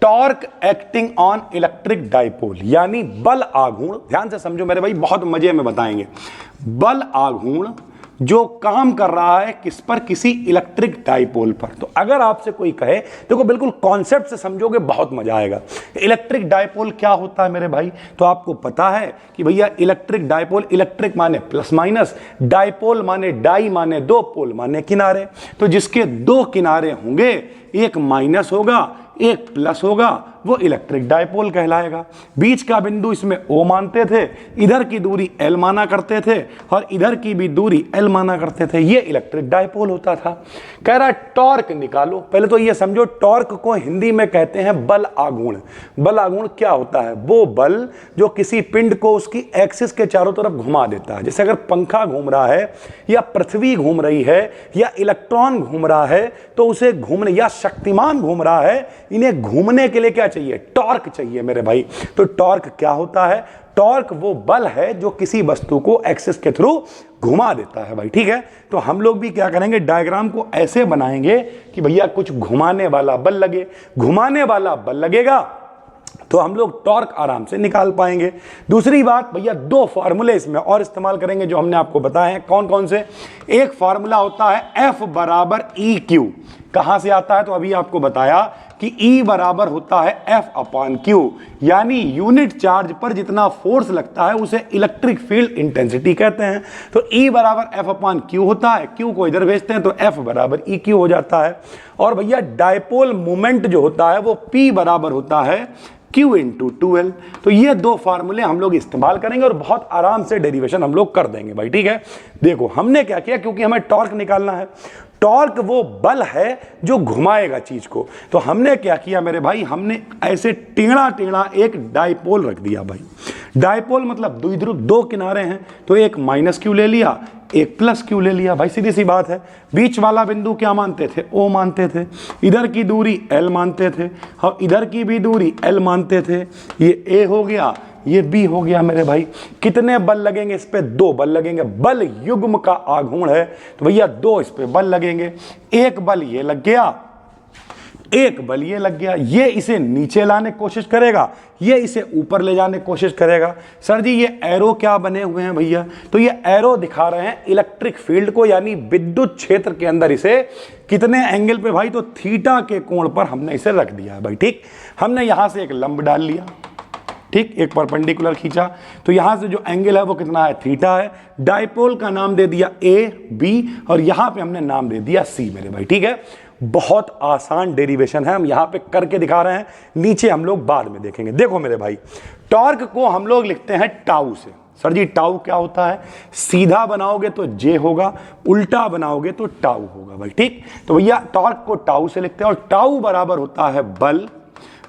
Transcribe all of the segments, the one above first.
Torque acting on electric dipole, यानी बल आघूर्ण। ध्यान से समझो मेरे भाई, बहुत मजे में बताएंगे। बल आघूर्ण जो काम कर रहा है किस पर, किसी इलेक्ट्रिक डाइपोल पर। तो अगर आपसे कोई कहे, देखो बिल्कुल कॉन्सेप्ट से समझोगे, बहुत मजा आएगा। इलेक्ट्रिक डाइपोल क्या होता है मेरे भाई, तो आपको पता है कि भैया इलेक्ट्रिक डाइपोल, इलेक्ट्रिक माने प्लस माइनस, डाइपोल माने डाई माने दो, पोल माने किनारे। तो जिसके दो किनारे होंगे, एक माइनस होगा एक प्लस होगा, वो इलेक्ट्रिक डाइपोल कहलाएगा। बीच का बिंदु इसमें O मानते थे, इधर की दूरी L माना करते थे और इधर की भी दूरी L माना करते थे। ये इलेक्ट्रिक डाइपोल होता था। कह रहा है टॉर्क निकालो। पहले तो ये समझो, टॉर्क को हिंदी में कहते हैं बल आघूर्ण। बल आघूर्ण क्या होता है, वो बल जो किसी पिंड को उसकी एक्सिस के चारों तरफ घुमा देता है। जैसे अगर पंखा घूम रहा है या पृथ्वी घूम रही है या इलेक्ट्रॉन घूम रहा है, तो उसे घूमने, या शक्तिमान घूम रहा है, इन्हें घूमने के लिए क्या चाहिए, टॉर्क चाहिए मेरे भाई। तो टॉर्क क्या होता है, टॉर्क वो बल है जो किसी वस्तु को एक्सिस के थ्रू घुमा देता है भाई। ठीक है, तो हम लोग भी क्या करेंगे, डायग्राम को ऐसे बनाएंगे कि भैया कुछ घुमाने वाला बल लगे। घुमाने वाला बल लगेगा तो हम लोग टॉर्क आराम से निकाल पाएंगे। दूसरी बात भैया, दो फार्मूले इसमें और इस्तेमाल करेंगे जो हमने आपको बताए हैं। कौन कौन से, एक फार्मूला होता है F बराबर ई क्यू। कहां से आता है, तो अभी आपको बताया कि E बराबर होता है F अपॉन क्यू, यानी यूनिट चार्ज पर जितना फोर्स लगता है उसे इलेक्ट्रिक फील्ड इंटेंसिटी कहते हैं। तो E बराबर F अपॉन क्यू होता है, क्यू को इधर भेजते हैं तो F बराबर ई क्यू हो जाता है। और भैया डाइपोल मोमेंट जो होता है वो P बराबर होता है Q इंटू 2L। तो ये दो फार्मूले हम लोग इस्तेमाल करेंगे और बहुत आराम से डेरिवेशन हम लोग कर देंगे भाई। ठीक है, देखो हमने क्या किया, क्योंकि हमें टॉर्क निकालना है। टॉर्क वो बल है जो घुमाएगा चीज को। तो हमने क्या किया मेरे भाई, हमने ऐसे टेढ़ा टेढ़ा एक डाइपोल रख दिया भाई। डाइपोल मतलब द्विध्रुव, दो किनारे हैं, तो एक माइनस क्यू ले लिया, एक प्लस क्यू ले लिया भाई, सीधी सी बात है। बीच वाला बिंदु क्या मानते थे, O मानते थे। इधर की दूरी L मानते थे और इधर की भी दूरी L मानते थे। ये A हो गया, ये B हो गया मेरे भाई। कितने बल लगेंगे इस पे, दो बल लगेंगे। बल युग्म का आघूर्ण है तो भैया दो इस पे बल लगेंगे। एक बल ये लग गया, एक बल ये लग गया। ये इसे नीचे लाने की कोशिश करेगा, ये इसे ऊपर ले जाने की कोशिश करेगा। सर जी ये एरो क्या बने हुए हैं भैया, तो ये एरो दिखा रहे हैं इलेक्ट्रिक फील्ड को, यानी विद्युत क्षेत्र के अंदर इसे कितने एंगल पे भाई, तो थीटा के कोण पर हमने इसे रख दिया है भाई। ठीक, हमने यहां से एक लंब डाल लिया, ठीक, एक परपेंडिकुलर खींचा, तो यहां से जो एंगल है वो कितना है, थीटा है। डाइपोल का नाम दे दिया A B और यहां पे हमने नाम दे दिया C मेरे भाई। ठीक है, बहुत आसान डेरिवेशन है, हम यहां पे करके दिखा रहे हैं, नीचे हम लोग बाद में देखेंगे। देखो मेरे भाई, टॉर्क को हम लोग लिखते हैं टाउ से। सर जी टाउ क्या होता है, सीधा बनाओगे तो J होगा, उल्टा बनाओगे तो टाउ होगा भाई। ठीक, तो भैया टॉर्क को टाउ से लिखते हैं और टाउ बराबर होता है बल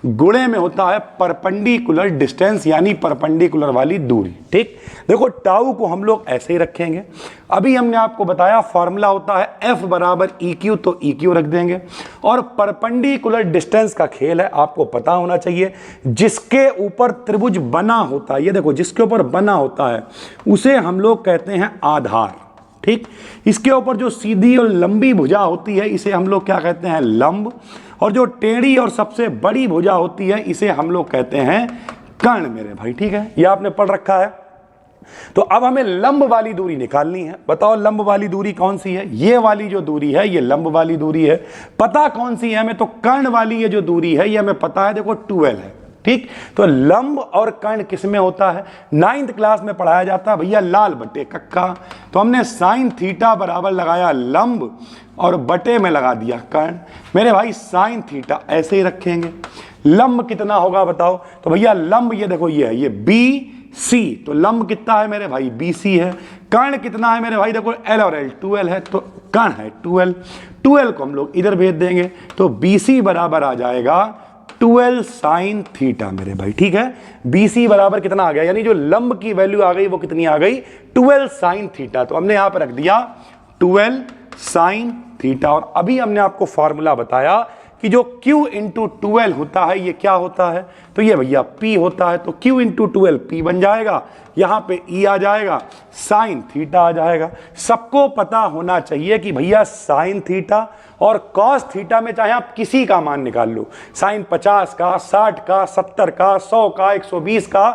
गुणे में होता है परपेंडिकुलर डिस्टेंस, यानी परपेंडिकुलर वाली दूरी। ठीक, देखो टाउ को हम लोग ऐसे ही रखेंगे। अभी हमने आपको बताया फॉर्मूला होता है F बराबर ई क्यू, तो ई क्यू रख देंगे। और परपेंडिकुलर डिस्टेंस का खेल है, आपको पता होना चाहिए। जिसके ऊपर त्रिभुज बना होता है, ये देखो जिसके ऊपर बना होता है उसे हम लोग कहते हैं आधार। ठीक, इसके ऊपर जो सीधी और लंबी भुजा होती है इसे हम लोग क्या कहते हैं, लंब। और जो टेढ़ी और सबसे बड़ी भुजा होती है इसे हम लोग कहते हैं कर्ण मेरे भाई। ठीक है, ये आपने पढ़ रखा है। तो अब हमें लंब वाली दूरी निकालनी है। बताओ लंब वाली दूरी कौन सी है, ये वाली जो दूरी है ये लंब वाली दूरी है। पता कौन सी है हमें, तो कर्ण वाली ये जो दूरी है ये हमें पता है, देखो 12 है। ठीक, तो लंब और कर्ण किस में होता है, 9th क्लास में पढ़ाया जाता है भैया, लाल बटे कक्का। तो हमने साइन थीटा बराबर लगाया लंब और बटे में लगा दिया कर्ण। मेरे भाई साइन थीटा ऐसे ही रखेंगे। लंब कितना होगा बताओ, तो भैया लंब ये देखो ये है, ये BC, तो लंब कितना है मेरे भाई, BC है। कर्ण कितना है मेरे भाई, देखो L और L 12 है, तो कर्ण है 12। 12 को हम लोग इधर भेज देंगे तो BC बराबर आ जाएगा 12 साइन थीटा मेरे भाई। ठीक है, BC बराबर कितना आ गया, यानी जो लंब की वैल्यू आ गई वो कितनी आ गई, 12 साइन थीटा। तो हमने यहां पर रख दिया 12 साइन थीटा। और अभी हमने आपको फॉर्मूला बताया कि कि जो Q इंटू 12 होता है ये क्या होता है, तो ये भैया P होता है। तो Q इंटू 12 P बन जाएगा, यहां पे E आ जाएगा, साइन थीटा आ जाएगा। सबको पता होना चाहिए कि भैया साइन थीटा और कॉस थीटा में चाहे आप किसी का मान निकाल लो, साइन 50 का, 60 का, 70 का, 100 का, 120 का,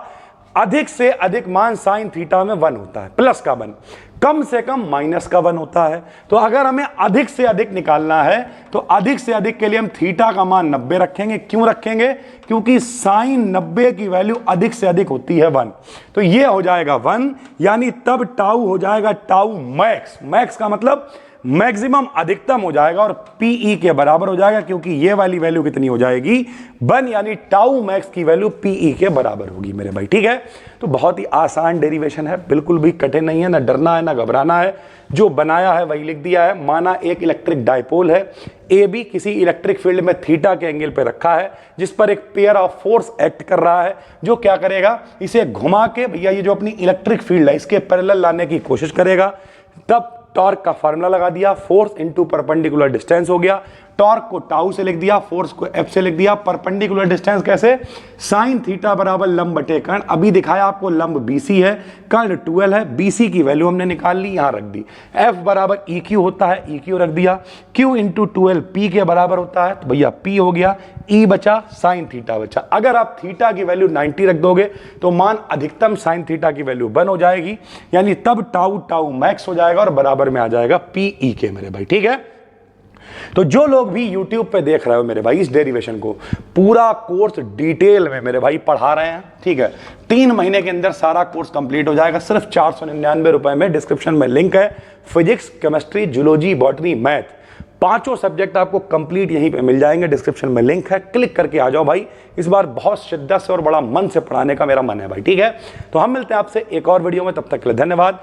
अधिक से अधिक मान साइन थीटा में 1 होता है, प्लस का 1, कम से कम माइनस का 1 होता है। तो अगर हमें अधिक से अधिक निकालना है तो अधिक से अधिक के लिए हम थीटा का मान 90 रखेंगे। क्यों रखेंगे? क्योंकि साइन 90 की वैल्यू अधिक से अधिक होती है 1। तो ये हो जाएगा 1, यानी तब टाउ हो जाएगा टाउ मैक्स। मैक्स का मतलब मैक्सिमम, अधिकतम हो जाएगा और पीई के बराबर हो जाएगा, क्योंकि ये वाली वैल्यू कितनी हो जाएगी 1, यानी टाउ मैक्स की वैल्यू पीई के बराबर होगी मेरे भाई। ठीक है, तो बहुत ही आसान डेरिवेशन है, बिल्कुल भी कठिन नहीं है, ना डरना है ना घबराना है। जो बनाया है वही लिख दिया है। माना एक इलेक्ट्रिक डायपोल है, ए बी किसी इलेक्ट्रिक फील्ड में थीटा के एंगल पे रखा है, जिस पर एक पेयर ऑफ फोर्स एक्ट कर रहा है, जो क्या करेगा, इसे घुमा के भैया ये जो अपनी इलेक्ट्रिक फील्ड है इसके पैरेलल लाने की कोशिश करेगा। तब टॉर्क का फार्मूला लगा दिया, फोर्स इनटू परपेंडिकुलर डिस्टेंस हो गया। टॉर्क को टाउ से लिख दिया, फोर्स को एफ से लिख दिया। परपेंडिकुलर डिस्टेंस कैसे? साइन थीटा बराबर लंब बटे कर्ण। अभी दिखाया आपको लंब बीसी है, कर्ण 12 है, बीसी की वैल्यू हमने निकाल ली, यहां रख दी। एफ बराबर ई क्यू होता है, ई क्यू रख दिया। क्यू इंटू 12 पी के बराबर होता है, तो भैया पी हो गया, ई बचा, साइन थीटा बचा। अगर आप थीटा की वैल्यू 90 रख दोगे तो मान अधिकतम साइन थीटा की वैल्यू 1 हो जाएगी, यानी तब टाउ टाउ मैक्स हो जाएगा और बराबर में आ जाएगा पी ई के मेरे भाई। ठीक है, तो जो लोग भी YouTube पे देख रहे हो मेरे भाई, इस डेरिवेशन को पूरा कोर्स डिटेल में मेरे भाई पढ़ा रहे हैं। ठीक है, 3 महीने के अंदर सारा कोर्स कंप्लीट हो जाएगा, सिर्फ 499 रुपए में। डिस्क्रिप्शन में लिंक है, physics, chemistry, zoology, botany, math, 5 subject आपको कंप्लीट यहीं पे मिल जाएंगे। डिस्क्रिप्शन में लिंक है, क्लिक करके आ जाओ भाई। इस बार बहुत शिद्दत से और बड़ा मन से पढ़ाने का मेरा मन है भाई। ठीक है, तो हम मिलते हैं आपसे एक और वीडियो में, तब तक के लिए धन्यवाद।